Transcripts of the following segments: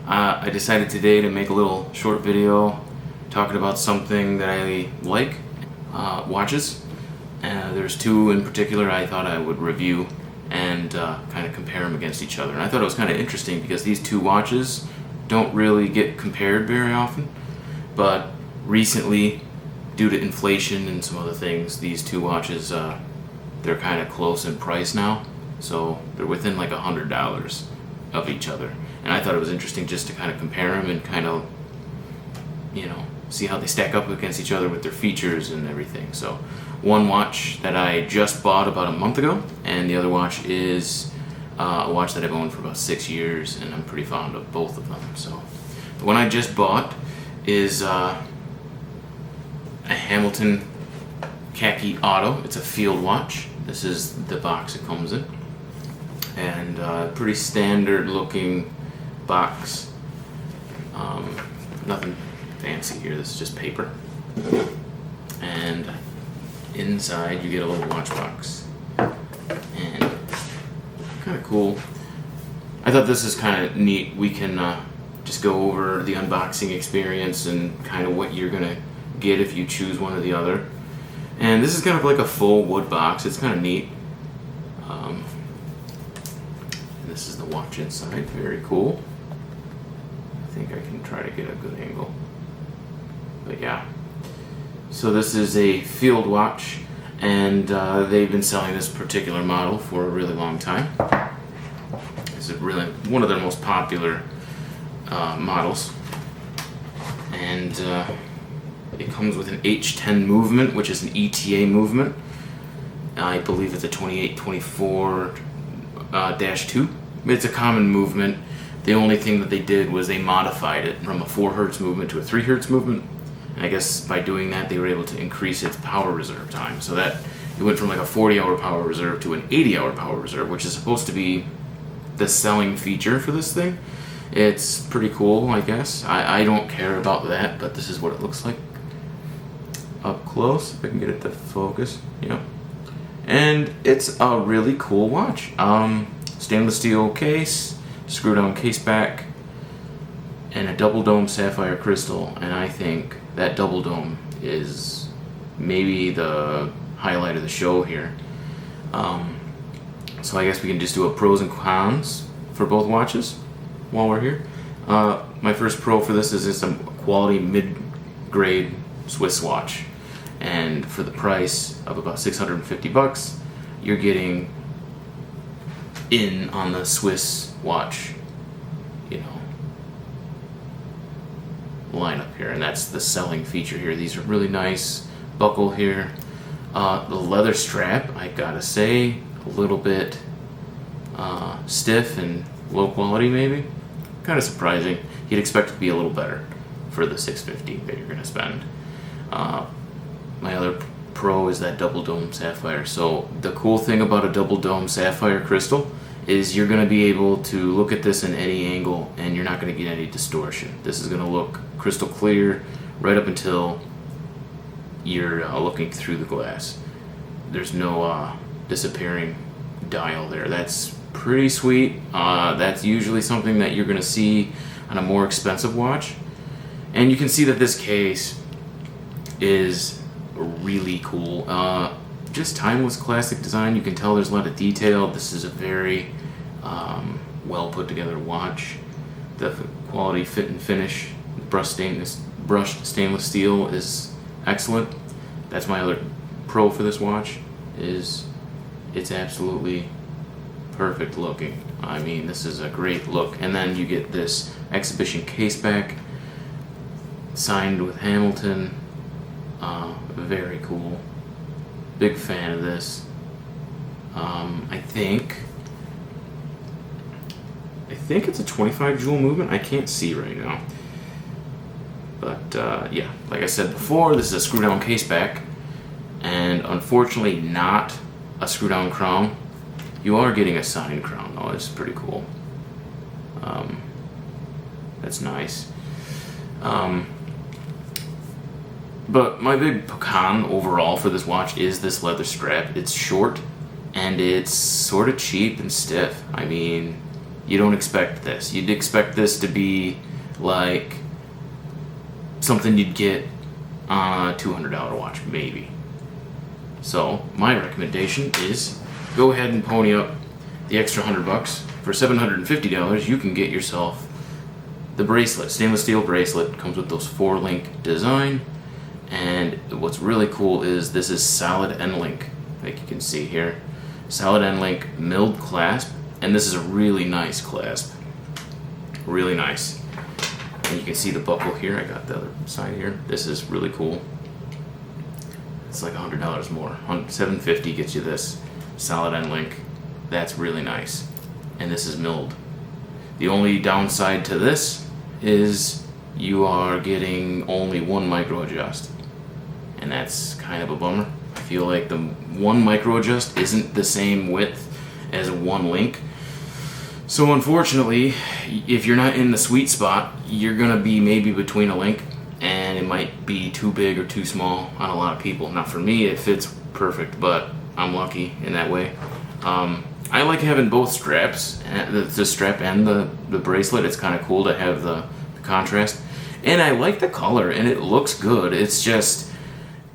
I decided today to make a little short video talking about something that I like, watches. There's two in particular I thought I would review and kind of compare them against each other. And I thought it was kind of interesting because these two watches don't really get compared very often, but recently, due to inflation and some other things, these two watches, they're kind of close in price now. So they're within like $100 of each other. And I thought it was interesting just to kind of compare them and kind of, see how they stack up against each other with their features and everything. So one watch that I just bought about a month ago, and the other watch is a watch that I've owned for about 6 years, and I'm pretty fond of both of them. So the one I just bought is a Hamilton Khaki Auto. It's a field watch. This is the box it comes in, and pretty standard looking box. Nothing fancy here. This is just paper, and inside you get a little watch box, and kind of cool. I thought this is kind of neat. We can just go over the unboxing experience and kind of what you're gonna get if you choose one or the other. And this is kind of like a full wood box. It's kind of neat. This is the watch inside. Very cool. I think I can try to get a good angle. But yeah. So this is a field watch, and they've been selling this particular model for a really long time. This is really one of their most popular models. And it comes with an H10 movement, which is an ETA movement. I believe it's a 2824-2. It's a common movement. The only thing that they did was they modified it from a 4 Hz movement to a 3 Hz movement. And I guess by doing that, they were able to increase its power reserve time. So that it went from like a 40-hour power reserve to an 80-hour power reserve, which is supposed to be the selling feature for this thing. It's pretty cool, I guess. I don't care about that, but this is what it looks like up close, if I can get it to focus. Yeah. And it's a really cool watch. Stainless steel case, screw down case back, and a double dome sapphire crystal. And I think that double dome is maybe the highlight of the show here. So I guess we can just do a pros and cons for both watches while we're here. My first pro for this is it's a quality mid-grade Swiss watch, and for the price of about $650, you're getting in on the Swiss watch, lineup here, and that's the selling feature here. These are really nice. Buckle here. The leather strap, I gotta say, a little bit stiff and low quality, maybe. Kind of surprising. You'd expect it to be a little better for the $650 that you're gonna spend. My other pro is that double dome sapphire. So the cool thing about a double dome sapphire crystal is you're going to be able to look at this in any angle and you're not going to get any distortion. This is going to look crystal clear right up until you're looking through the glass. There's no disappearing dial there. That's pretty sweet. That's usually something that you're going to see on a more expensive watch. And you can see that this case is really cool. Just timeless classic design. You can tell there's a lot of detail. This is a very well put together watch. The quality, fit, and finish, brushed stainless steel is excellent. That's my other pro for this watch, is it's absolutely perfect looking. I mean, this is a great look. And then you get this exhibition case back signed with Hamilton. Very cool. Big fan of this. I think it's a 25 jewel movement. I can't see right now. But yeah, like I said before, this is a screw down case back, and unfortunately not a screw down crown. You are getting a signed crown though. It's pretty cool. That's nice. But my big con overall for this watch is this leather strap. It's short and it's sort of cheap and stiff. I mean, You don't expect this. You'd expect this to be like something you'd get on a $200 watch, maybe. So my recommendation is go ahead and pony up the extra $100. For $750, you can get yourself the bracelet, stainless steel bracelet. Comes with those 4-link design, and what's really cool is this is solid end link, like you can see here, solid end link milled clasp, and this is a really nice clasp, really nice. And you can see the buckle here. I got the other side here. This is really cool. It's like $100 more. $750 gets you this solid end link. That's really nice. And this is milled. The only downside to this is you are getting only one micro adjust. And that's kind of a bummer. I feel like the one micro adjust isn't the same width as one link. So unfortunately, if you're not in the sweet spot, you're gonna be maybe between a link, and it might be too big or too small on a lot of people. Now for me, it fits perfect, but I'm lucky in that way. I like having both straps, the strap and the bracelet. It's kind of cool to have the contrast. And I like the color, and it looks good. It's just,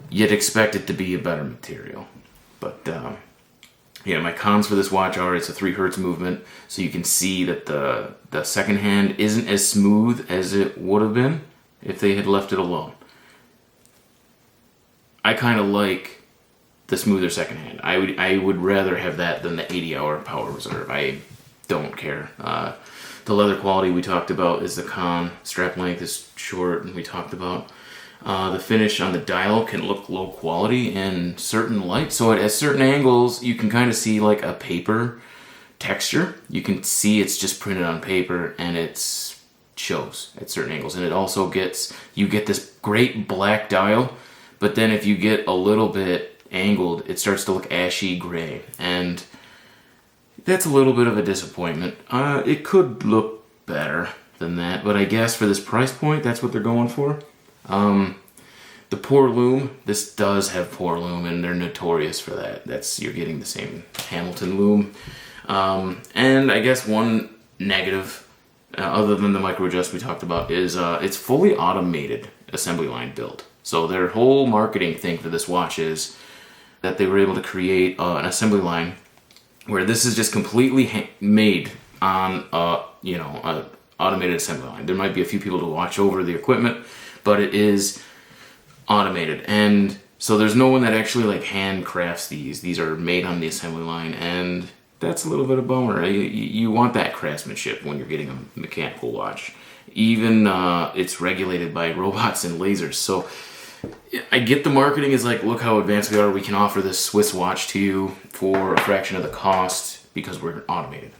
you'd expect it to be a better material. But yeah, my cons for this watch are it's a 3 Hz movement, so you can see that the second hand isn't as smooth as it would have been if they had left it alone. I kind of like the smoother second hand. I would rather have that than the 80-hour power reserve. I don't care. The leather quality we talked about is the con. Strap length is short, and we talked about. The finish on the dial can look low quality in certain light. So at certain angles, you can kind of see like a paper texture. You can see it's just printed on paper, and it shows at certain angles. And it also you get this great black dial, but then if you get a little bit angled, it starts to look ashy gray, and that's a little bit of a disappointment. It could look better than that, but I guess for this price point, that's what they're going for. The pour loom, this does have pour loom, and they're notorious for that. You're getting the same Hamilton loom. And I guess one negative, other than the micro adjust we talked about, is it's fully automated assembly line build. So their whole marketing thing for this watch is that they were able to create an assembly line where this is just completely made on an automated assembly line. There might be a few people to watch over the equipment, but it is automated. And so there's no one that actually like handcrafts these. These are made on the assembly line, and that's a little bit of a bummer. You want that craftsmanship when you're getting a mechanical watch. Even it's regulated by robots and lasers. So I get the marketing is like, look how advanced we are. We can offer this Swiss watch to you for a fraction of the cost because we're automated.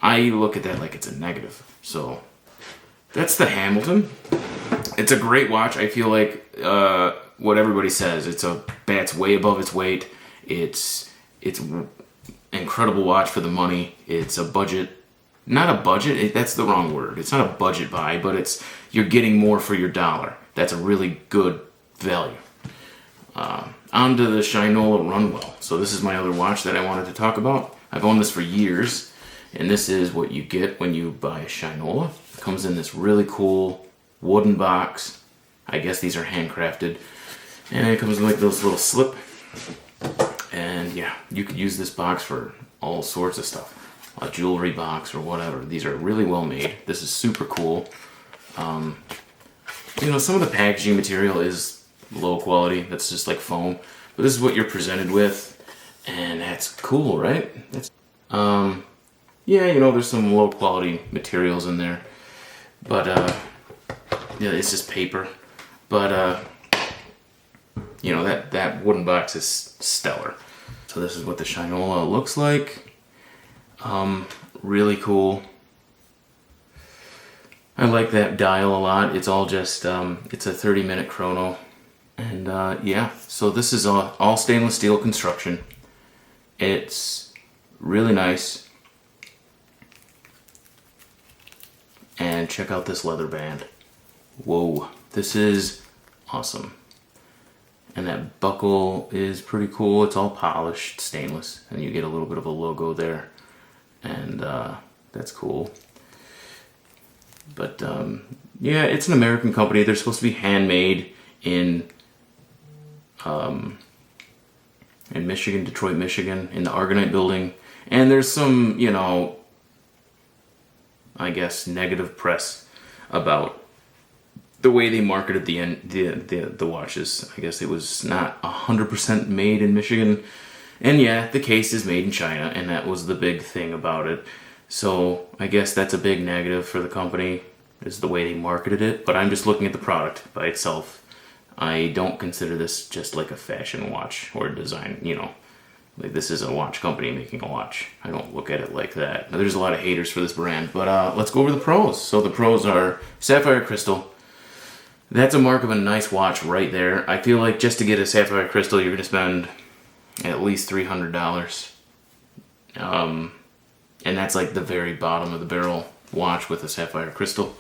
I look at that like it's a negative. So that's the Hamilton. It's a great watch. I feel like what everybody says. It's way above its weight. It's incredible watch for the money. It's a budget. Not a budget. That's the wrong word. It's not a budget buy, but you're getting more for your dollar. That's a really good value. On to the Shinola Runwell. So this is my other watch that I wanted to talk about. I've owned this for years, and this is what you get when you buy a Shinola. It comes in this really cool wooden box. I guess these are handcrafted. And it comes in like this little slip. And yeah, you could use this box for all sorts of stuff. A jewelry box or whatever. These are really well made. This is super cool. Some of the packaging material is low quality. That's just like foam. But this is what you're presented with, and that's cool, right? There's some low quality materials in there. But, it's just paper. But, that wooden box is stellar. So this is what the Shinola looks like. Really cool. I like that dial a lot. It's all just, it's a 30-minute chrono. And so this is all stainless steel construction. It's really nice. And check out this leather band. Whoa, this is awesome. And that buckle is pretty cool. It's all polished stainless, and you get a little bit of a logo there. And that's cool. But yeah, it's an American company. They're supposed to be handmade in Michigan, Detroit, Michigan, in the Argonite building. And there's some, you know, I guess negative press about the way they marketed the watches. I guess it was not 100% made in Michigan. And yeah, the case is made in China, and that was the big thing about it. So I guess that's a big negative for the company, is the way they marketed it. But I'm just looking at the product by itself. I don't consider this just like a fashion watch or design, you know. Like, this is a watch company making a watch. I don't look at it like that. Now, there's a lot of haters for this brand, but let's go over the pros. So the pros are sapphire crystal. That's a mark of a nice watch right there. I feel like just to get a sapphire crystal, you're going to spend at least $300. And that's like the very bottom of the barrel watch with a sapphire crystal.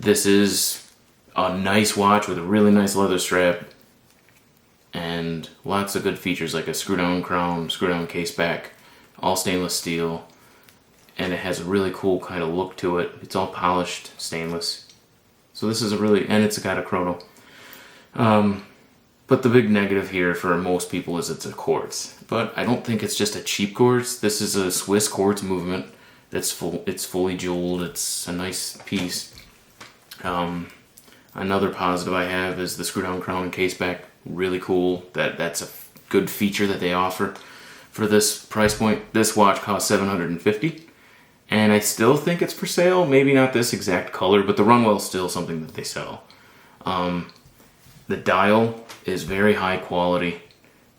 This is a nice watch with a really nice leather strap and lots of good features like a screw down crown, screw down case back, all stainless steel, and it has a really cool kind of look to it. It's all polished stainless. So this is a really, and it's got a chrono. But the big negative here for most people is it's a quartz. But I don't think it's just a cheap quartz. This is a Swiss quartz movement. It's fully jeweled. It's a nice piece. Another positive I have is the screw down crown and case back. Really cool. That's a good feature that they offer for this price point. This watch costs $750, and I still think it's for sale. Maybe not this exact color, but the Runwell is still something that they sell. The dial is very high quality,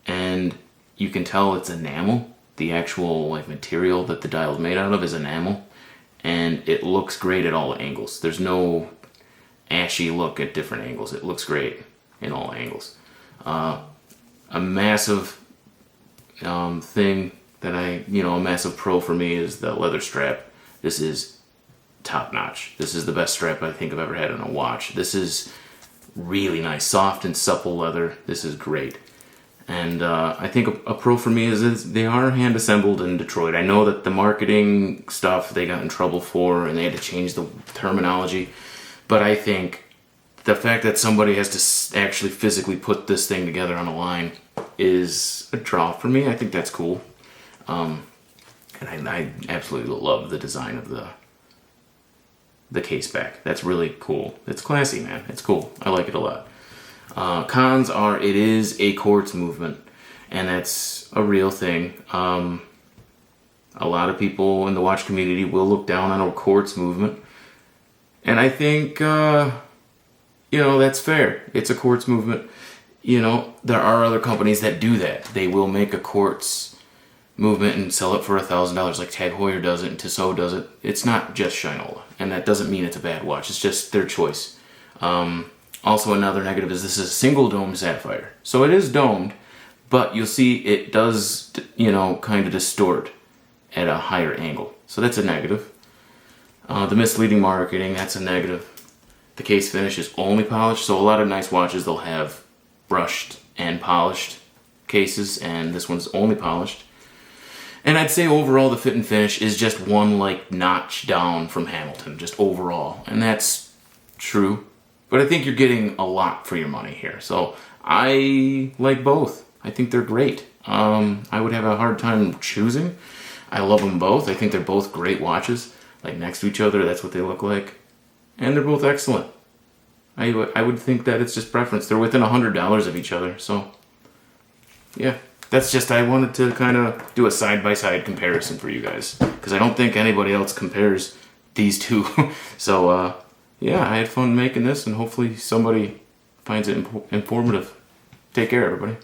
and you can tell it's enamel. The actual like material that the dial is made out of is enamel, and it looks great at all angles. There's no ashy look at different angles. It looks great in all angles. A massive thing that a massive pro for me is the leather strap. This is top notch. This is the best strap I think I've ever had on a watch. This is really nice, soft and supple leather. This is great. And I think a pro for me is they are hand assembled in Detroit. I know that the marketing stuff they got in trouble for, and they had to change the terminology. But I think the fact that somebody has to actually physically put this thing together on a line is a draw for me. I think that's cool. And I absolutely love the design of the case back. That's really cool. It's classy, man. It's cool. I like it a lot. Cons are it is a quartz movement, and that's a real thing. A lot of people in the watch community will look down on a quartz movement, and I think that's fair. It's a quartz movement. There are other companies that do that. They will make a quartz movement and sell it for $1,000 like Tag Heuer does it and Tissot does it. It's not just Shinola, and that doesn't mean it's a bad watch. It's just their choice. Also, another negative is this is a single dome sapphire. So it is domed, but you'll see it does, kind of distort at a higher angle. So that's a negative. The misleading marketing, that's a negative. The case finish is only polished, so a lot of nice watches they'll have brushed and polished cases, and this one's only polished. And I'd say overall the fit and finish is just one notch down from Hamilton, just overall. And that's true. But I think you're getting a lot for your money here. So I like both. I think they're great. I would have a hard time choosing. I love them both. I think they're both great watches. Like next to each other, that's what they look like. And they're both excellent. I would think that it's just preference. They're within $100 of each other. So yeah, that's just, I wanted to kind of do a side-by-side comparison for you guys. Because I don't think anybody else compares these two. So yeah, I had fun making this, and hopefully somebody finds it informative. Take care, everybody.